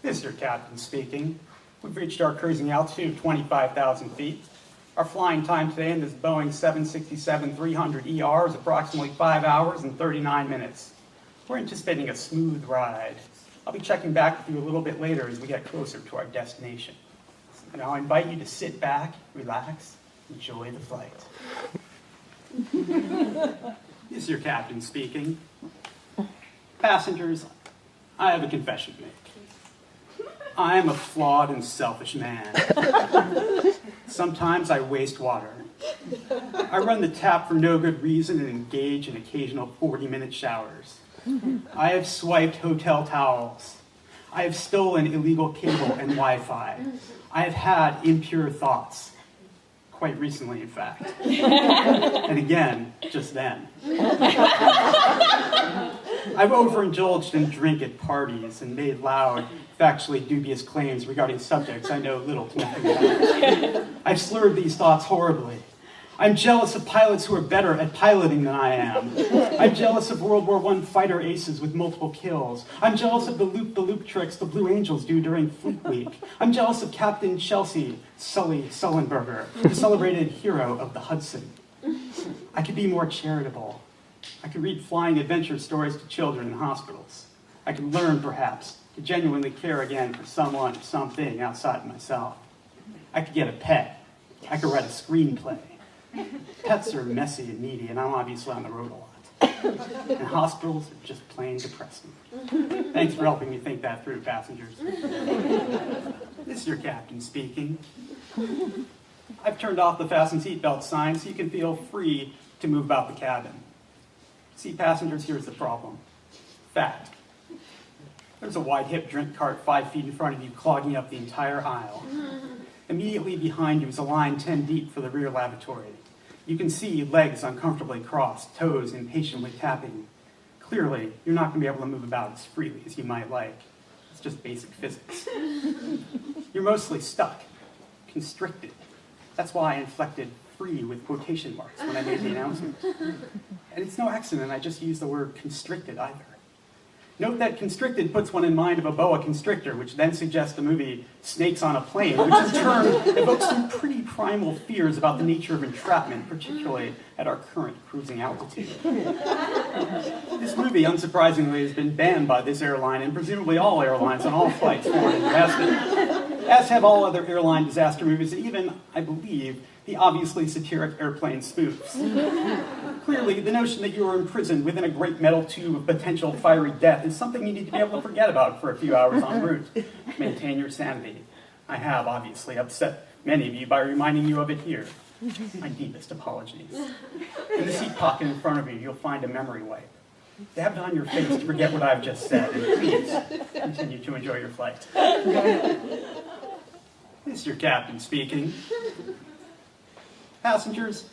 This is your captain speaking. We've reached our cruising altitude of 25,000 feet. Our flying time today in this Boeing 767-300ER is approximately 5 hours and 39 minutes. We're anticipating a smooth ride. I'll be checking back with you a little bit later as we get closer to our destination. And I'll invite you to sit back, relax, enjoy the flight. This is your captain speaking. Passengers, I have a confession to make. I am a flawed and selfish man. Sometimes I waste water. I run the tap for no good reason and engage in occasional 40-minute showers. I have swiped hotel towels. I have stolen illegal cable and Wi-Fi. I have had impure thoughts. Quite recently, in fact. And again, just then. I've overindulged in drink at parties and made loud, factually dubious claims regarding subjects I know little to nothing about. I've slurred these thoughts horribly. I'm jealous of pilots who are better at piloting than I am. I'm jealous of World War I fighter aces with multiple kills. I'm jealous of the loop-the-loop tricks the Blue Angels do during Fleet Week. I'm jealous of Captain Chelsea Sully Sullenberger, the celebrated hero of the Hudson. I could be more charitable. I could read flying adventure stories to children in hospitals. I could learn, perhaps, to genuinely care again for someone or something outside of myself. I could get a pet. I could write a screenplay. Pets are messy and needy, and I'm obviously on the road a lot. And hospitals are just plain depressing. Thanks for helping me think that through, passengers. This is your captain speaking. I've turned off the fasten seatbelt sign so you can feel free to move about the cabin. See, passengers, here's the problem. Fact. There's a wide-hip drink cart 5 feet in front of you clogging up the entire aisle. Immediately behind you is a line 10 deep for the rear lavatory. You can see legs uncomfortably crossed, toes impatiently tapping. Clearly, you're not going to be able to move about as freely as you might like. It's just basic physics. You're mostly stuck, constricted. That's why I inflected free with quotation marks when I made the announcement. And it's no accident I just used the word constricted either. Note that constricted puts one in mind of a boa constrictor, which then suggests the movie Snakes on a Plane, which in turn evokes some pretty primal fears about the nature of entrapment, particularly at our current cruising altitude. This movie, unsurprisingly, has been banned by this airline and presumably all airlines on all flights foreign and domestic, as have all other airline disaster movies, and even, I believe, the obviously satiric airplane spoofs. Clearly, the notion that you are imprisoned within a great metal tube of potential fiery death is something you need to be able to forget about for a few hours en route. Maintain your sanity. I have, obviously, upset many of you by reminding you of it here. My deepest apologies. In the seat pocket in front of you, you'll find a memory wipe. Dab it on your face to forget what I've just said, and please continue to enjoy your flight. This is your captain speaking. Passengers,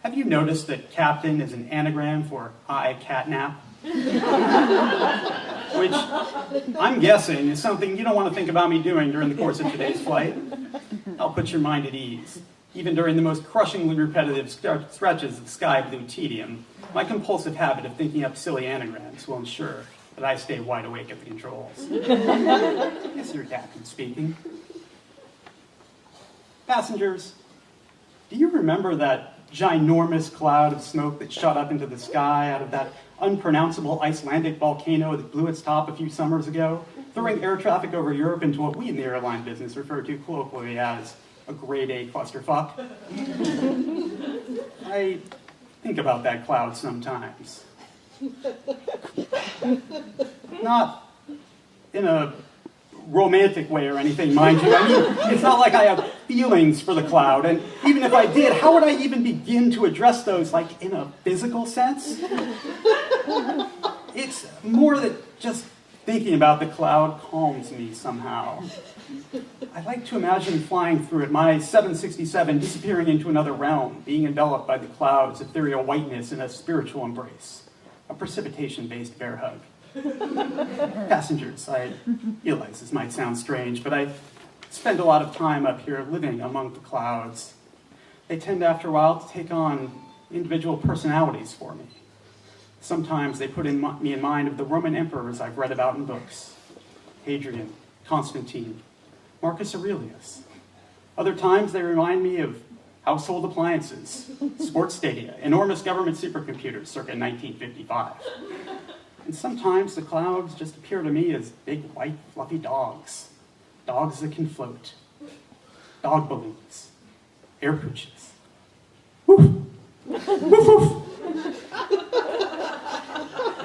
have you noticed that captain is an anagram for I catnap? Which, I'm guessing, is something you don't want to think about me doing during the course of today's flight. I'll put your mind at ease. Even during the most crushingly repetitive stretches of sky blue tedium, my compulsive habit of thinking up silly anagrams will ensure that I stay wide awake at the controls. This is your captain speaking. Passengers, do you remember that ginormous cloud of smoke that shot up into the sky out of that unpronounceable Icelandic volcano that blew its top a few summers ago, throwing air traffic over Europe into what we in the airline business refer to colloquially as a grade A clusterfuck? I think about that cloud sometimes. Not in a romantic way or anything, mind you. I mean, it's not like I have feelings for the cloud, and even if I did, how would I even begin to address those, like, in a physical sense? It's more that just thinking about the cloud calms me somehow. I like to imagine flying through it, my 767 disappearing into another realm, being enveloped by the cloud's ethereal whiteness in a spiritual embrace, a precipitation-based bear hug. Passengers, I realize this might sound strange, but I spend a lot of time up here living among the clouds. They tend, after a while, to take on individual personalities for me. Sometimes they put me in mind of the Roman emperors I've read about in books. Hadrian, Constantine, Marcus Aurelius. Other times they remind me of household appliances, sports stadia, enormous government supercomputers circa 1955. And sometimes the clouds just appear to me as big, white, fluffy dogs. Dogs that can float. Dog balloons. Air pooches. Woof! Woof, woof!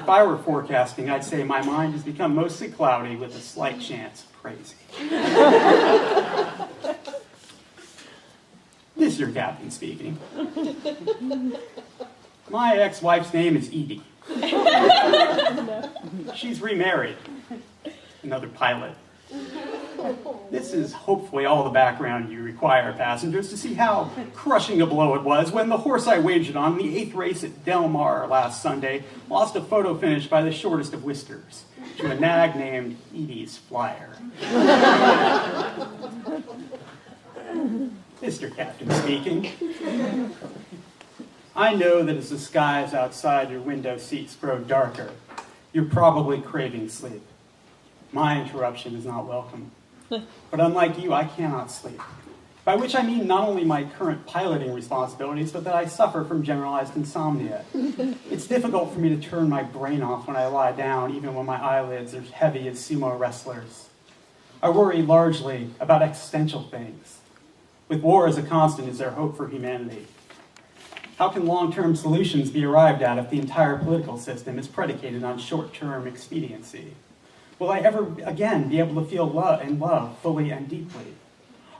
If I were forecasting, I'd say my mind has become mostly cloudy with a slight chance of crazy. This is your captain speaking. My ex-wife's name is Edie. She's remarried. Another pilot. This is hopefully all the background you require, passengers, to see how crushing a blow it was when the horse I wagered on in the 8th race at Del Mar last Sunday lost a photo finish by the shortest of whiskers to a nag named Edie's Flyer. Mr. Captain speaking. I know that as the skies outside your window seats grow darker, you're probably craving sleep. My interruption is not welcome. But unlike you, I cannot sleep. By which I mean not only my current piloting responsibilities, but that I suffer from generalized insomnia. It's difficult for me to turn my brain off when I lie down, even when my eyelids are heavy as sumo wrestlers. I worry largely about existential things. With war as a constant, is there hope for humanity? How can long-term solutions be arrived at if the entire political system is predicated on short-term expediency? Will I ever again be able to feel love fully and deeply?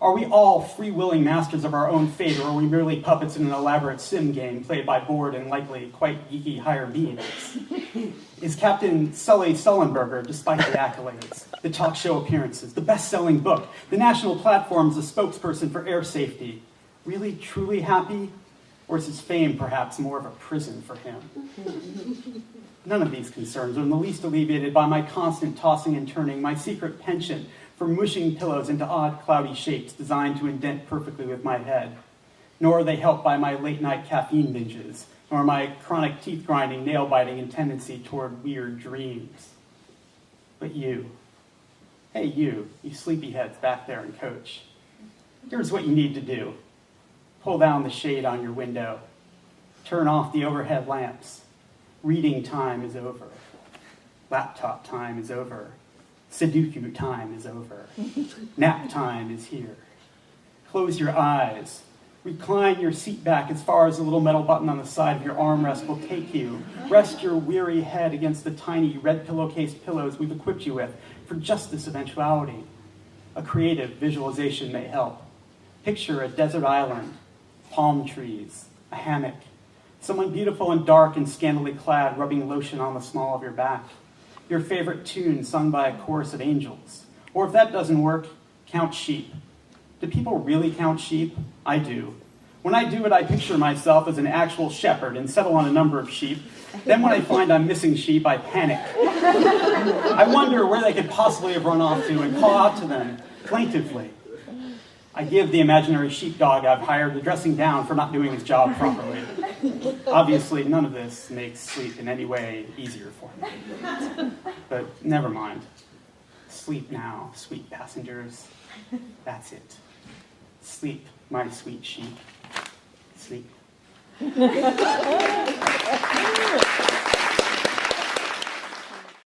Are we all free-willing masters of our own fate, or are we merely puppets in an elaborate sim game played by bored and likely quite geeky higher beings? Is Captain Sully Sullenberger, despite the accolades, the talk show appearances, the best-selling book, the national platform as a spokesperson for air safety, really, truly happy? Or is his fame perhaps more of a prison for him? None of these concerns are in the least alleviated by my constant tossing and turning, my secret penchant for mushing pillows into odd, cloudy shapes designed to indent perfectly with my head. Nor are they helped by my late-night caffeine binges, nor my chronic teeth-grinding, nail-biting, and tendency toward weird dreams. But you, hey you sleepyheads back there in coach, here's what you need to do. Pull down the shade on your window. Turn off the overhead lamps. Reading time is over. Laptop time is over. Sudoku time is over. Nap time is here. Close your eyes. Recline your seat back as far as the little metal button on the side of your armrest will take you. Rest your weary head against the tiny red pillowcase pillows we've equipped you with for just this eventuality. A creative visualization may help. Picture a desert island, palm trees, a hammock, someone beautiful and dark and scantily clad rubbing lotion on the small of your back, your favorite tune sung by a chorus of angels. Or if that doesn't work, count sheep. Do people really count sheep? I do. When I do it, I picture myself as an actual shepherd and settle on a number of sheep. Then when I find I'm missing sheep, I panic. I wonder where they could possibly have run off to and call out to them plaintively. I give the imaginary sheepdog I've hired the dressing down for not doing his job properly. Obviously, none of this makes sleep in any way easier for me. But never mind. Sleep now, sweet passengers. That's it. Sleep, my sweet sheep. Sleep.